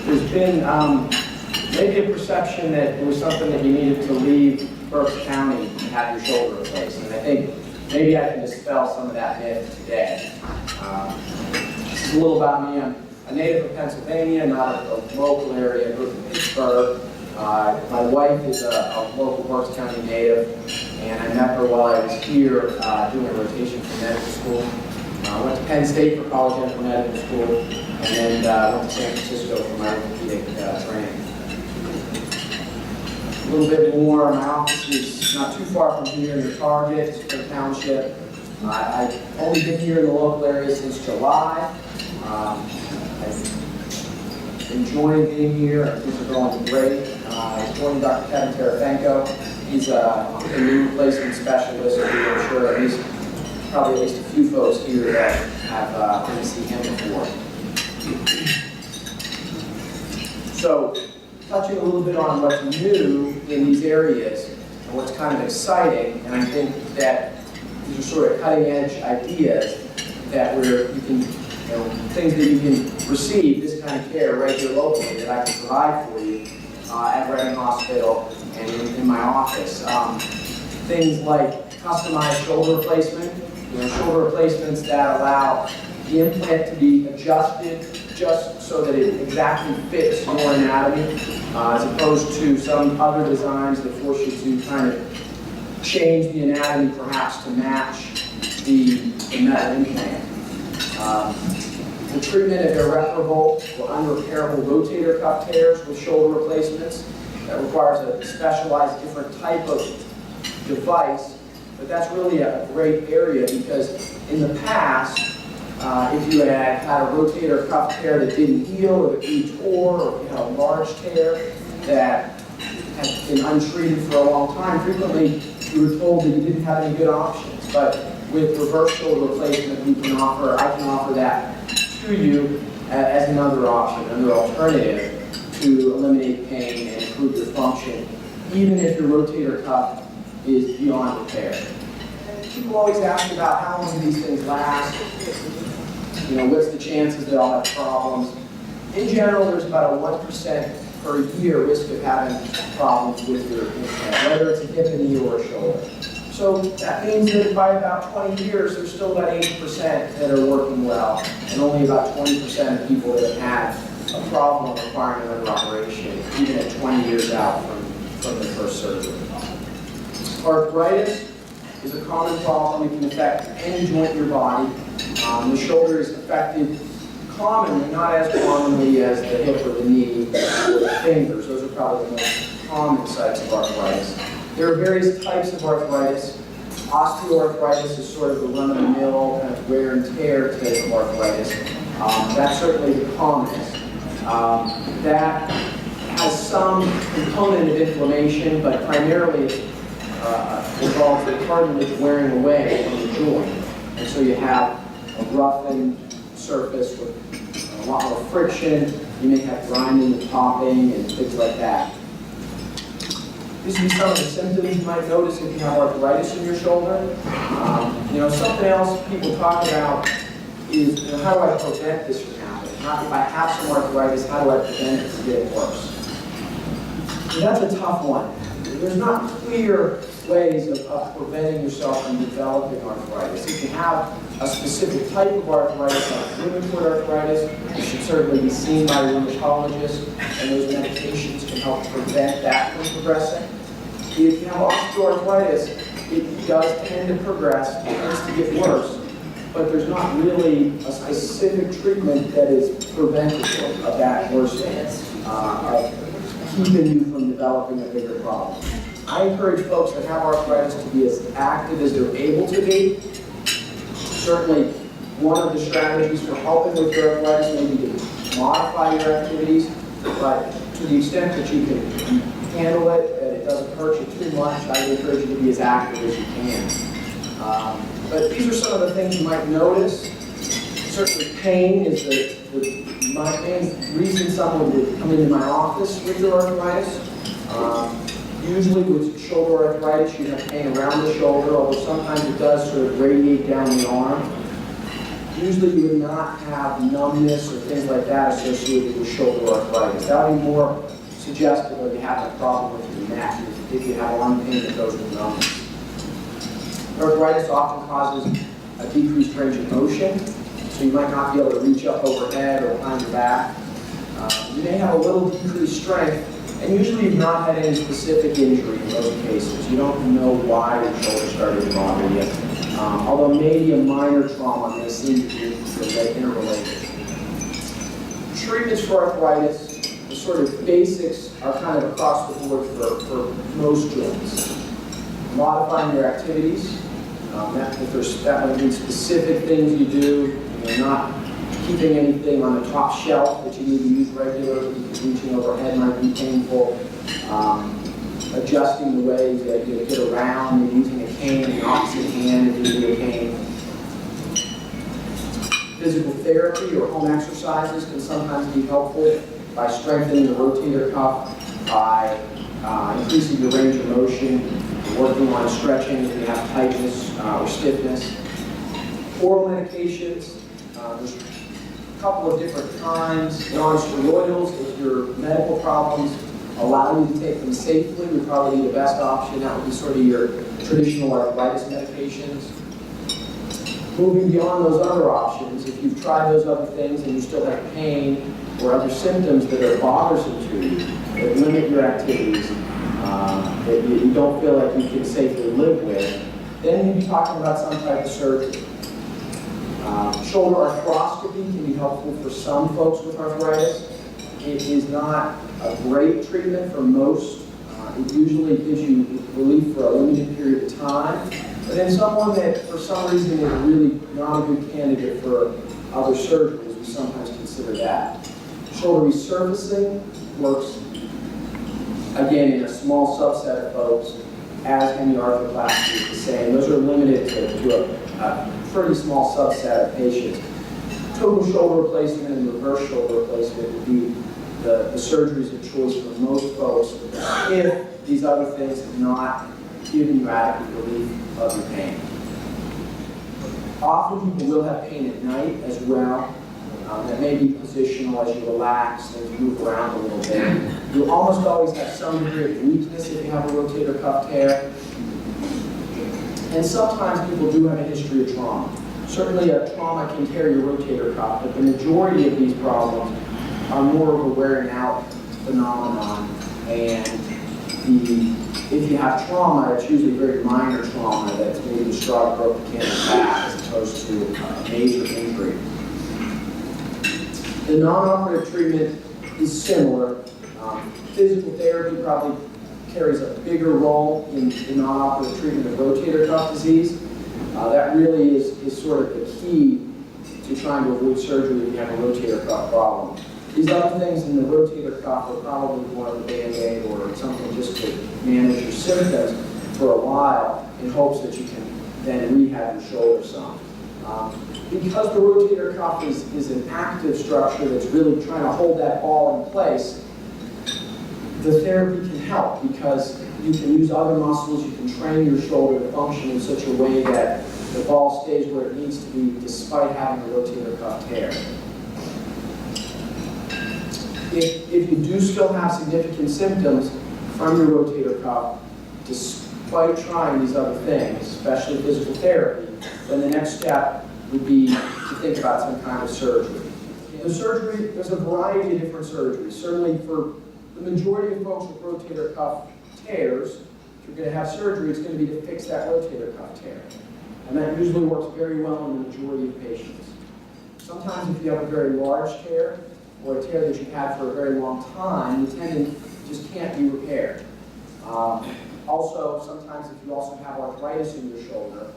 there's been maybe a perception that it was something that you needed to leave Berks County and have your shoulder replaced. And I think maybe I can dispel some of that myth today. This is a little about me. I'm a native of Pennsylvania, not a local area. I grew up in Pittsburgh. My wife is a local Berks County native, and I met her while I was here doing a rotation for medical school. I went to Penn State for college and for medical school, and then went to San Francisco for my orthopedic training. A little bit more, my office is not too far from here in the Target, Spring Township. I've only been here in the local area since July. I've enjoyed being here, things are going great. I joined Dr. Kevin Terafenko. He's a knee replacement specialist, who I'm sure probably at least a few folks here that have been to see him before. So, touching a little bit on what's new in these areas and what's kind of exciting, and I think that these are sort of cutting edge ideas that you can, things that you can receive this kind of care right here locally that I can provide for you at Reading Hospital and in my office. Things like customized shoulder replacement, shoulder replacements that allow the implant to be adjusted just so that it exactly fits your anatomy, as opposed to some other designs that force you to kind of change the anatomy perhaps to match the metal implant. The treatment of irreparable or unrepairable rotator cuff tears with shoulder replacements that requires a specialized different type of device, but that's really a great area because in the past, if you had a rotator cuff tear that didn't heal, or that you tore, or if you had a large tear that had been untreated for a long time, frequently you were told that you didn't have any good options. But with reverse shoulder replacement, I can offer that to you as another option, another alternative to eliminate pain and improve your function, even if your rotator cuff is beyond repair. People always ask about how long do these things last? What's the chances that I'll have problems? In general, there's about a 1% per year risk of having problems with your implant, whether it's a hip, a knee, or a shoulder. So that means that by about 20 years, there's still about 80% that are working well, and only about 20% of people that have had a problem requiring another operation, even at 20 years out from the first surgery. Arthritis is a common problem. It can affect any joint in your body. The shoulder is affected commonly, not as commonly as the hip or the knee or the fingers. Those are probably the most common sites of arthritis. There are various types of arthritis. Osteoarthritis is sort of the run-of-the-mill kind of wear and tear type of arthritis. That's certainly the commonest. That has some component of inflammation, but primarily it involves the cartilage wearing away from the joint. And so you have a roughened surface with a lot more friction. You may have grinding and popping and things like that. These are some of the symptoms you might notice if you have arthritis in your shoulder. Something else people talk about is, how do I prevent this from happening? If I have some arthritis, how do I prevent it from getting worse? And that's a tough one. There's not clear ways of preventing yourself from developing arthritis. If you have a specific type of arthritis, like rheumatoid arthritis, you should certainly be seen by a rheumatologist, and those medications can help prevent that from progressing. If you have osteoarthritis, it does tend to progress, it tends to get worse, but there's not really a specific treatment that is preventative of that worsening, of keeping you from developing a bigger problem. I encourage folks that have arthritis to be as active as they're able to be. Certainly, one of the strategies for helping with your arthritis may be to modify your activities, but to the extent that you can handle it, that it doesn't hurt you too much, I would encourage you to be as active as you can. But these are some of the things you might notice. Certainly, pain is the main reason someone would come into my office with your arthritis. Usually with shoulder arthritis, you have pain around the shoulder, although sometimes it does sort of radiate down the arm. Usually you would not have numbness or things like that associated with shoulder arthritis. That would be more suggestive of you have a problem with your neck if you have arm pain that goes with numbness. Arthritis often causes a decreased range of motion, so you might not be able to reach up overhead or behind your back. You may have a little decreased strength, and usually you've not had any specific injury in those cases. You don't know why your shoulder started to bother you, although maybe a minor trauma may seem to be interrelated. Treatments for arthritis, the sort of basics are kind of across the board for most joints. Modifying your activities. That might mean specific things you do. You're not keeping anything on the top shelf that you need to use regularly because reaching overhead might be painful. Adjusting the way that you get around, maybe using a cane in the opposite hand if you need a cane. Physical therapy or home exercises can sometimes be helpful by strengthening the rotator cuff, by increasing your range of motion, working on stretching if you have tightness or stiffness. Oral medications, there's a couple of different kinds. Non-steroidals, if your medical problems allow you to take them safely, would probably be the best option. That would be sort of your traditional arthritis medications. Moving beyond those other options, if you've tried those other things and you still have pain or other symptoms that are bothersome to you, that limit your activities, that you don't feel like you can safely live with, then you'd be talking about some type of surgery. Shoulder arthroscopy can be helpful for some folks with arthritis. It is not a great treatment for most. It usually gives you relief for a limited period of time. But in someone that for some reason is really not a good candidate for other surgeries, we sometimes consider that. Shoulder resurfacing works, again, in a small subset of folks, as hemiarthroplasty is the same. Those are limited to a pretty small subset of patients. Total shoulder replacement and reverse shoulder replacement would be the surgeries of choice for most folks if these other things have not given you adequate relief of your pain. Often people will have pain at night as well. That may be positional as you relax and you move around a little bit. You'll almost always have some degree of weakness if you have a rotator cuff tear. And sometimes people do have a history of trauma. Certainly a trauma can tear your rotator cuff, but the majority of these problems are more of a wearing out phenomenon. And if you have trauma, it's usually very minor trauma that's maybe the straw broke the camel's back as opposed to a major injury. The non-operative treatment is similar. Physical therapy probably carries a bigger role in the non-operative treatment of rotator cuff disease. That really is sort of the key to trying to avoid surgery if you have a rotator cuff problem. These other things in the rotator cuff are probably more of a Band-Aid or something just to manage your symptoms for a while in hopes that you can then rehab your shoulder some. Because the rotator cuff is an active structure that's really trying to hold that ball in place, the therapy can help because you can use other muscles, you can train your shoulder to function in such a way that the ball stays where it needs to be despite having a rotator cuff tear. If you do still have significant symptoms from your rotator cuff, despite trying these other things, especially physical therapy, then the next step would be to think about some kind of surgery. The surgery, there's a variety of different surgeries. Certainly for the majority of folks with rotator cuff tears, if you're going to have surgery, it's going to be to fix that rotator cuff tear. And that usually works very well in the majority of patients. Sometimes if you have a very large tear, or a tear that you've had for a very long time, the tendon just can't be repaired. Also, sometimes if you also have arthritis in your shoulder,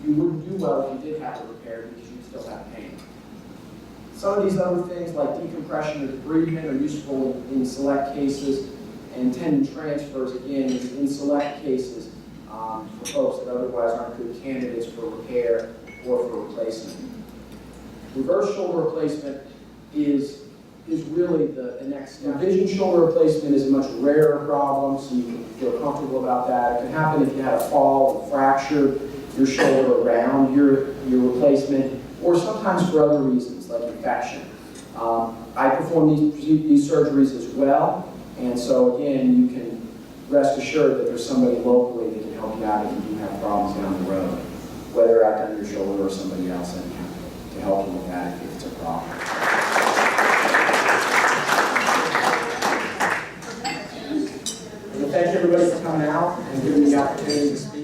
you wouldn't do well if you did have it repaired because you'd still have pain. Some of these other things like decompression or debridement are useful in select cases, and tendon transfers, again, is in select cases for folks that otherwise aren't good candidates for repair or for replacement. Reverse shoulder replacement is really the next step. Revision shoulder replacement is a much rarer problem, so you can feel comfortable about that. It can happen if you had a fall and fractured your shoulder around your replacement. or sometimes for other reasons, like infection. I perform these surgeries as well, and so again, you can rest assured that there's somebody locally that can help you out if you do have problems down the road, whether I've done your shoulder or somebody else to help you with that if it's a problem. Thank everybody for coming out and giving me the opportunity to speak.